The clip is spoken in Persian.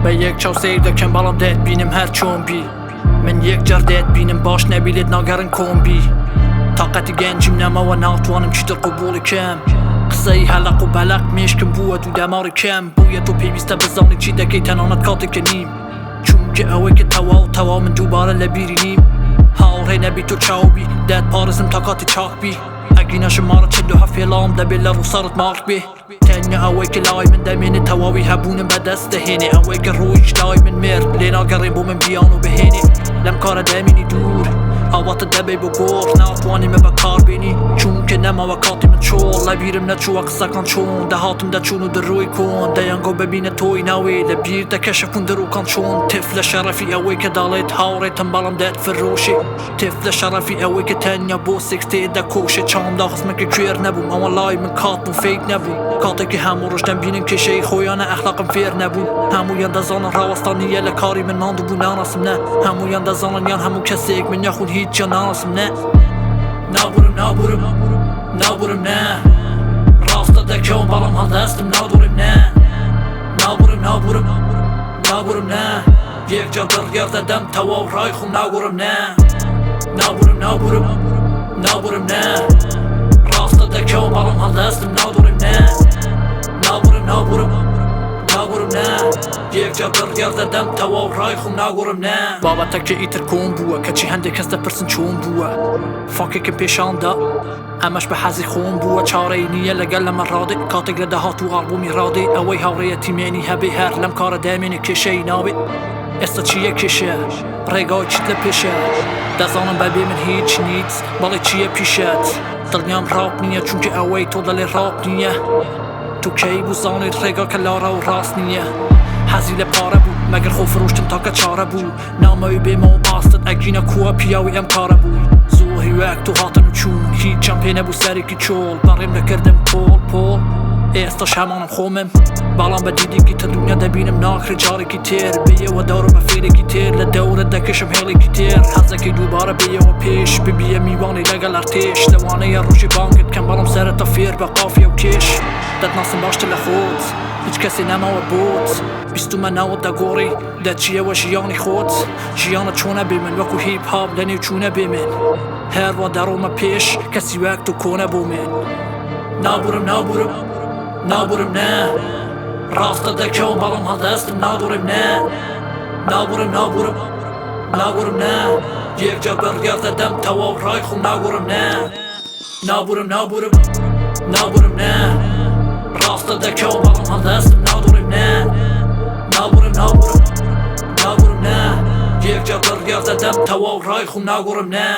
به یک چاو سیر دکم بالام دهت بینم هر چون بی من یک جر دهت بینم باش نبیلت ناگرن کن بی طاقتی گنجیم نما و ناتوانم چی در قبول کم قصه حلق و بلق میشکم بوه دو دمار کم بویه تو پیوسته بزانی چی دکی تنانت کاتی کنیم چون که اوه که توا من دوباره لبیرینیم هاوره نبی تو چاوبی دهت پارزم تاکاتی چاک بی اگینا شمارا 47 لام دبیل رو سرت مارک بی تنیا اوه که لای من دمین تواوی هبونم به دست هینه اوه که رویش لای من مرد لینا گریم بو من بیانو بهینه لم کار دمینی دور آوات دبی بگور ناتوانی من بکار بینی چون که نما وکاتی من چول لبیرم نچو اقصا کن چون دهاتم ده چونو در روی کن دیانگو ببینه توی نوی لبیر ده کشفون درو کن چون طفل شرفی اوی که دالت هاوره تنبالم دهت فروشی طفل شرفی اوی که تنیا بو 60 ده کوشه چام دا خسمه که کویر نبوم اما لای من کاتم فیک نبوم کاته که همو روش دنبینم که شی خویانه اخلاقم فیر نبوم همو یند زانن راوستانیه لکاری من ناندو بو ناناسم نه همو یند زانن یان همو کسی اک من یخون هیچ جا ناناسم نه نابورم نه راستا دکیون بالام ها دستم نادورم نه نابورم نه یک جا برگرد دم تواو رای خون ناگورم نه نابورم نه راستا دکیون بالام ها دستم نادورم نه نابورم نه یک جا برگرد دم تواو رای خون ناگورم نه بابا تکه ایتر کون بوه کچی هنده کس ده پرسن چون بوه فاکه که پیشان دا همش به حزی خون بوه چاره نیه لگل من راده کاتگ رده ها تو آلبومی راده اوی هاوره تیمینی هبه هر لم کار دامین کشه نابه استا چیه کشه ریگای چیت لپشه دزانم ببی من هیچ نیت بالی چیه پیشت دلنیام راب نیه چون که اوی تو دل راب نیه تو کی بوزانی ریگا کلارا و راست نیه حزیل پاره بود مگر خوف روشتم تا که چاره بود ناموی به مو باستد اگینا کوه پیاوی امکاره بود زوهی وک تو هاتنو چون هیچ چمپی نبو سری که چول بریم نکردم پول استاش همانم خومم بالام به دیدی که تا دنیا دبینم ناک رجالی که تیر بیه و دارم افیری که تیر لدوره دکشم هیلی که تیر حزه که دوباره بیه و پیش ببیه میوانی لگل ارتیش دوانه یا روشی بانگت کم بالام سر تا فیر به قافیه و کش داد ناسم باشت لخود هیچ کسی نما و بود بیستو من نود دا گوری دا چیه و جیانی خود جیانا چونه بیمن وکو هیپ هاپ لنیو چونه بیمن هر و دروم پیش کسی وقت تو کنه بومن نابورم نه راستا دکیون بالام ها دستم نادورم نه نابورم نه یک جا برگرد دم تواو رای خون ناگورم نه نابورم نه راستا دکیون بالام ها دستم نادورم نه نابورم نه یک جا برگرد دم تواو رای خون ناگورم نه